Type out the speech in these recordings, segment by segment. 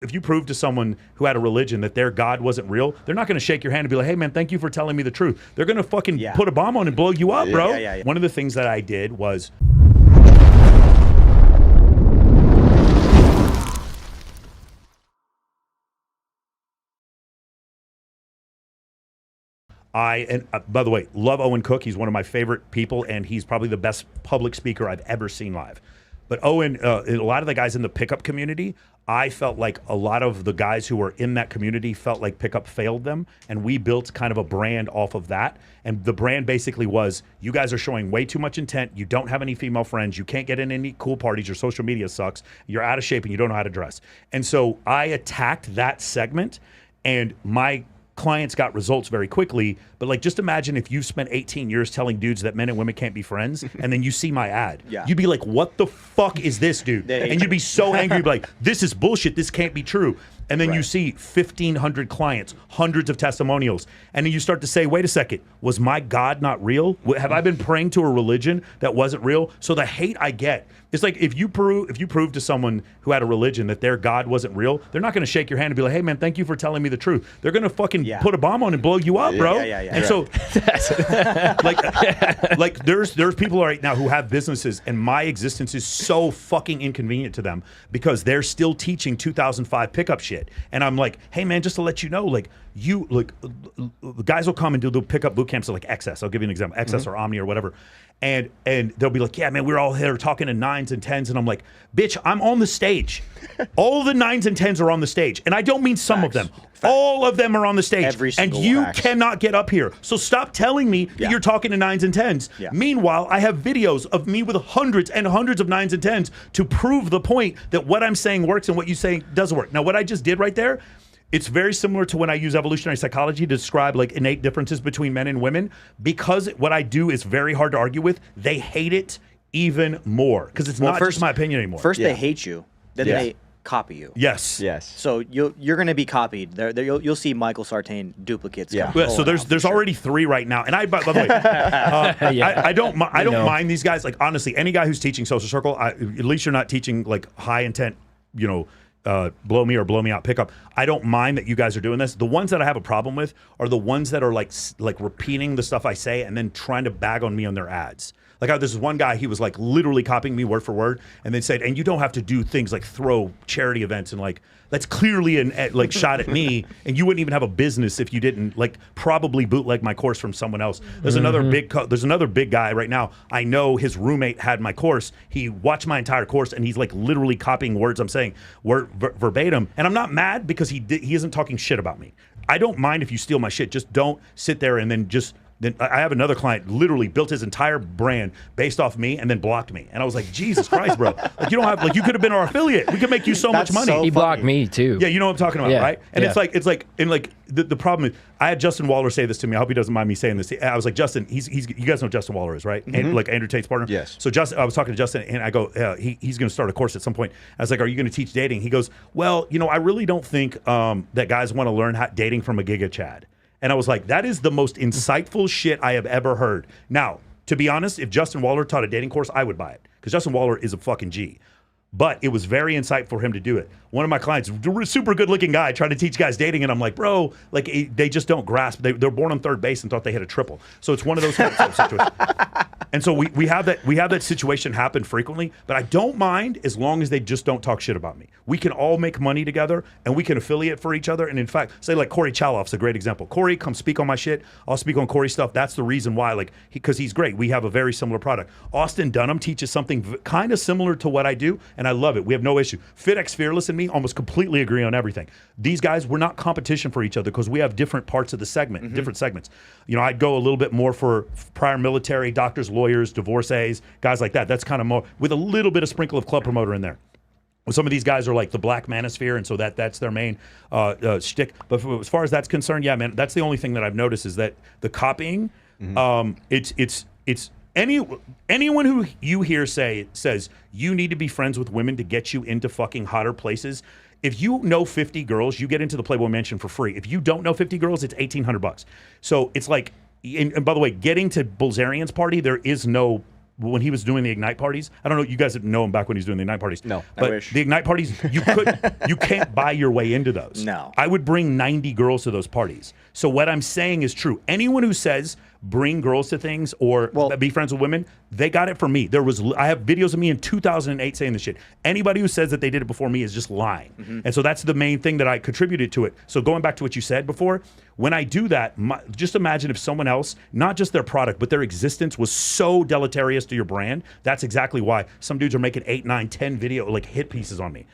If you prove to someone who had a religion that their God wasn't real, they're not going to shake your hand and be like, hey, man, thank you for telling me the truth. They're going to fucking put a bomb on and blow you up, bro. One of the things that I did was by the way, love Owen Cook. He's one of my favorite people, and he's probably the best public speaker I've ever seen live. But Owen, a lot of the guys in the pickup community, I felt like a lot of the guys who were in that community felt like pickup failed them, and we built kind of a brand off of that. And the brand basically was, you guys are showing way too much intent. You don't have any female friends. You can't get in any cool parties. Your social media sucks. You're out of shape, and you don't know how to dress. And so I attacked that segment, and my clients got results very quickly. But like, just imagine if you've spent 18 years telling dudes that men and women can't be friends, and then you see my ad. You'd be like, what the fuck is this, dude? And you'd be so angry. You'd be like, this is bullshit. This can't be true. And then you see 1,500 clients, hundreds of testimonials. And then you start to say, wait a second, was my God not real? Have I been praying to a religion that wasn't real? So the hate I get, it's like if you prove to someone who had a religion that their God wasn't real, they're not going to shake your hand and be like, hey, man, thank you for telling me the truth. They're going to fucking put a bomb on and blow you up, bro. And so like there's people right now who have businesses, and my existence is so fucking inconvenient to them because they're still teaching 2005 pickup shit. And I'm like, hey, man, just to let you know, like, guys will come and do the pickup boot camps at like XS. I'll give you an example, XS or Omni or whatever. And they'll be like, yeah, man, we're all here talking to 9s and 10s. And I'm like, bitch, I'm on the stage. All the 9s and 10s are on the stage. And I don't mean some of them. All of them are on the stage. And you cannot get up here. So stop telling me that you're talking to 9s and 10s. Meanwhile, I have videos of me with hundreds and hundreds of 9s and 10s to prove the point that what I'm saying works and what you say doesn't work. Now, what I just did right there, it's very similar to when I use evolutionary psychology to describe like innate differences between men and women. Because what I do is very hard to argue with, they hate it even more because it's not just my opinion anymore. First they hate you, then they copy you. Yes. So you're going to be copied. You'll see Michael Sartain duplicates. So there's already 3 right now. And by the way, I don't mind these guys. Like, honestly, any guy who's teaching Social Circle, at least you're not teaching like high intent, blow me or blow me out pickup. I don't mind that you guys are doing this. The ones that I have a problem with are the ones that are like repeating the stuff I say and then trying to bag on me on their ads. Like, this is one guy, he was like literally copying me word for word, and then said, and you don't have to do things like throw charity events and like, that's clearly an shot at me, and you wouldn't even have a business if you didn't like probably bootleg my course from someone else. There's another big guy right now. I know his roommate had my course. He watched my entire course, and he's like literally copying words I'm saying verbatim. And I'm not mad because he isn't talking shit about me. I don't mind if you steal my shit. Just don't sit there and then just. Then I have another client literally built his entire brand based off me and then blocked me. And I was like, Jesus Christ, bro. Like, you don't have, like, you could have been our affiliate. We could make you so much money. He blocked me too. Yeah, you know what I'm talking about, right? And it's like, the problem is, I had Justin Waller say this to me. I hope he doesn't mind me saying this. I was like, Justin, you guys know who Justin Waller is, right? And like Andrew Tate's partner? Yes. So I was talking to Justin, and I go, he's going to start a course at some point. I was like, are you going to teach dating? He goes, well, I really don't think that guys want to learn dating from a Giga Chad. And I was like, that is the most insightful shit I have ever heard. Now, to be honest, if Justin Waller taught a dating course, I would buy it. Because Justin Waller is a fucking G. But it was very insightful for him to do it. One of my clients, super good-looking guy, trying to teach guys dating, and I'm like, bro, like, they just don't grasp. They're born on third base and thought they hit a triple. So it's one of those situations. And so we have that situation happen frequently, but I don't mind as long as they just don't talk shit about me. We can all make money together, and we can affiliate for each other. And in fact, say like Corey Chaloff's a great example. Corey, come speak on my shit. I'll speak on Corey's stuff. That's the reason why, like, because he's great. We have a very similar product. Austin Dunham teaches something kind of similar to what I do, and I love it. We have no issue. FitX Fearless and me almost completely agree on everything. These guys, we're not competition for each other because we have different parts of the segment, different segments. I'd go a little bit more for prior military, doctors, lawyers, divorcees, guys like that. That's kind of more with a little bit of sprinkle of club promoter in there. Some of these guys are like the Black Manosphere, and so that's their main shtick. But as far as that's concerned, yeah, man, that's the only thing that I've noticed is that the copying, it's anyone who you hear says you need to be friends with women to get you into fucking hotter places. If you know 50 girls, you get into the Playboy Mansion for free. If you don't know 50 girls, it's $1,800. So it's like, and by the way, getting to Bulzarian's party, there is no when he was doing the Ignite parties. I don't know. You guys didn't know him back when he was doing the Ignite parties. No. But I wish. the Ignite parties, you can't buy your way into those. No. I would bring 90 girls to those parties. So what I'm saying is true. Anyone who says bring girls to things or be friends with women, they got it from me. I have videos of me in 2008 saying this shit. Anybody who says that they did it before me is just lying. And so that's the main thing that I contributed to it. So going back to what you said before, when I do that, just imagine if someone else, not just their product, but their existence was so deleterious to your brand. That's exactly why some dudes are making 8, 9, 10 video like hit pieces on me.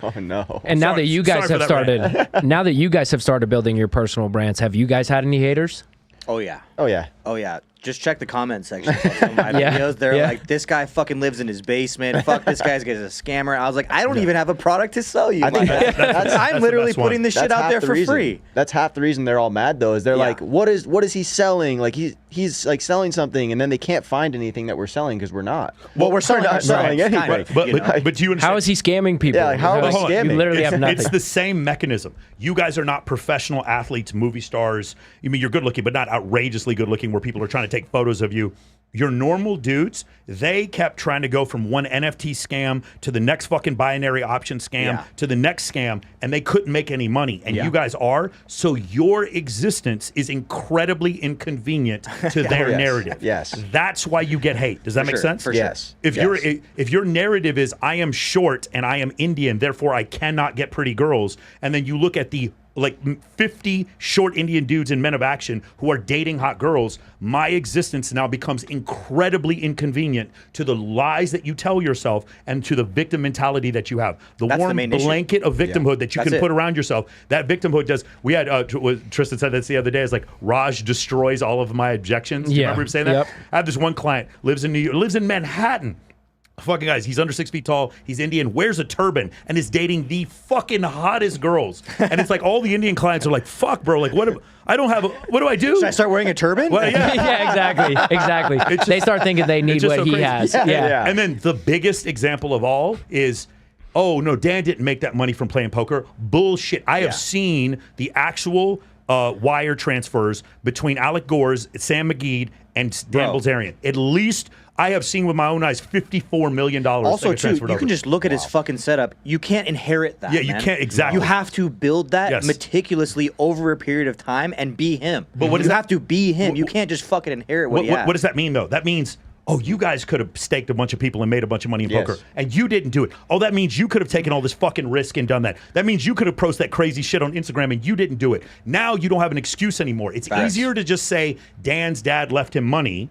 Oh no. And now that you guys have started, now that you guys have started building your personal brands, have you guys had any haters? Oh yeah. Oh yeah. Oh yeah. Just check the comment section of some of my videos. They're like, this guy fucking lives in his basement. Fuck, this guy's a scammer. I was like, I don't even have a product to sell you. I think I'm literally putting this shit out there for free. That's half the reason they're all mad though. Is they're like, what is he selling? Like he's like selling something, and then they can't find anything that we're selling because we're not. Well, we're not selling anything. But do you understand? How is he scamming people? Yeah, like, how are they scamming? You literally have nothing. It's the same mechanism. You guys are not professional athletes, movie stars. I mean, you're good looking, but not outrageously good looking where people are trying to take photos of you. You're normal dudes. They kept trying to go from one NFT scam to the next fucking binary option scam to the next scam, and they couldn't make any money. And you guys are. So your existence is incredibly inconvenient to their narrative. Yes. That's why you get hate. Does that make sense? For Yes. If your narrative is I am short and I am Indian, therefore I cannot get pretty girls, and then you look at the like 50 short Indian dudes in Men of Action who are dating hot girls, my existence now becomes incredibly inconvenient to the lies that you tell yourself and to the victim mentality that you have. That's warm blanket of victimhood that you can put around yourself. That victimhood does. We had Tristan said this the other day. Is like Raj destroys all of my objections. Do you remember him saying that? I have this one client lives in New York, lives in Manhattan. Fucking guys, he's under 6 feet tall. He's Indian, wears a turban, and is dating the fucking hottest girls. And it's like all the Indian clients are like, "Fuck, bro! Like, what do I do? Should I start wearing a turban?" Well, yeah, exactly. They start thinking they need what he has. Yeah. And then the biggest example of all is, oh no, Dan didn't make that money from playing poker. Bullshit. I have seen the actual wire transfers between Alec Gores, Sam McGee, and Dan Bilzerian. At least I have seen with my own eyes $54 million. Also, too, you can just look at his fucking setup. You can't inherit that. Yeah, you can't, exactly. You have to build that meticulously over a period of time and be him. But you have to be him. You can't just fucking inherit what he has. What does that mean, though? That means, oh, you guys could have staked a bunch of people and made a bunch of money in poker, and you didn't do it. Oh, that means you could have taken all this fucking risk and done that. That means you could have posted that crazy shit on Instagram and you didn't do it. Now you don't have an excuse anymore. It's easier to just say Dan's dad left him money.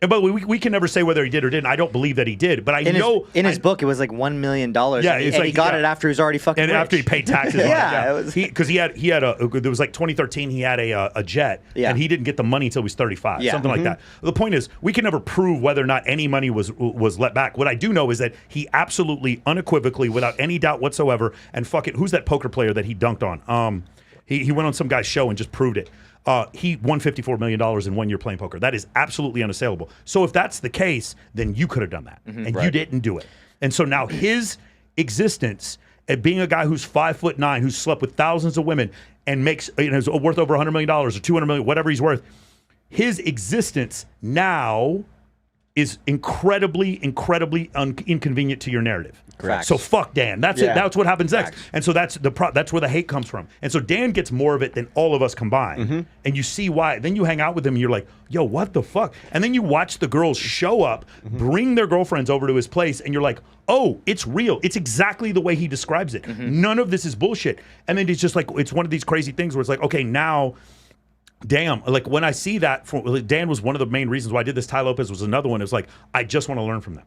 But we can never say whether he did or didn't. I don't believe that he did, but in his book it was like $1 million. Yeah, and he got it after he was already fucking rich. After he paid taxes. Because he had there was like 2013 he had a jet, and he didn't get the money until he was 35, something like that. The point is we can never prove whether or not any money was let back. What I do know is that he absolutely, unequivocally, without any doubt whatsoever, and fuck it, who's that poker player that he dunked on? He went on some guy's show and just proved it. He won $54 million in 1 year playing poker. That is absolutely unassailable. So if that's the case, then you could have done that. And you didn't do it. And so now his existence at being a guy who's 5'9", who's slept with thousands of women and makes, is worth over $100 million or $200 million, whatever he's worth, his existence now is incredibly inconvenient to your narrative. Correct. So fuck Dan. That's it. That's what happens next. And so that's where the hate comes from. And so Dan gets more of it than all of us combined. And you see why. Then you hang out with him and you're like, yo, what the fuck? And then you watch the girls show up, bring their girlfriends over to his place, and you're like, oh, it's real. It's exactly the way he describes it. None of this is bullshit. And then it's just like, it's one of these crazy things where it's like, okay, now, damn, like when I see that, Dan was one of the main reasons why I did this. Ty Lopez was another one. It was like, I just want to learn from them.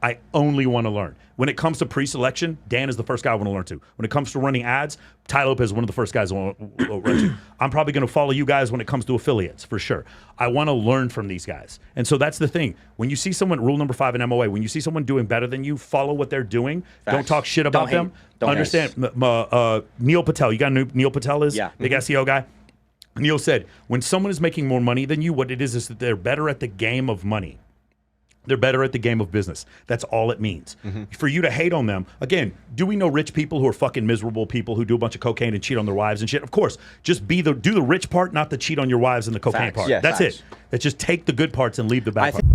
I only want to learn. When it comes to pre-selection, Dan is the first guy I want to learn to. When it comes to running ads, Ty Lopez is one of the first guys I want to run to. I'm probably going to follow you guys when it comes to affiliates, for sure. I want to learn from these guys. And so that's the thing. When you see someone, rule number 5 in MOA, when you see someone doing better than you, follow what they're doing. Don't talk shit about them. Understand. Neil Patel, you got who Neil Patel is? Yeah. Big SEO guy. Neil said, when someone is making more money than you, what it is that they're better at the game of money. They're better at the game of business. That's all it means. For you to hate on them, again, do we know rich people who are fucking miserable people who do a bunch of cocaine and cheat on their wives and shit? Of course. Just do the rich part, not the cheat on your wives and the cocaine part. Yes. That's it. Let's just take the good parts and leave the bad parts.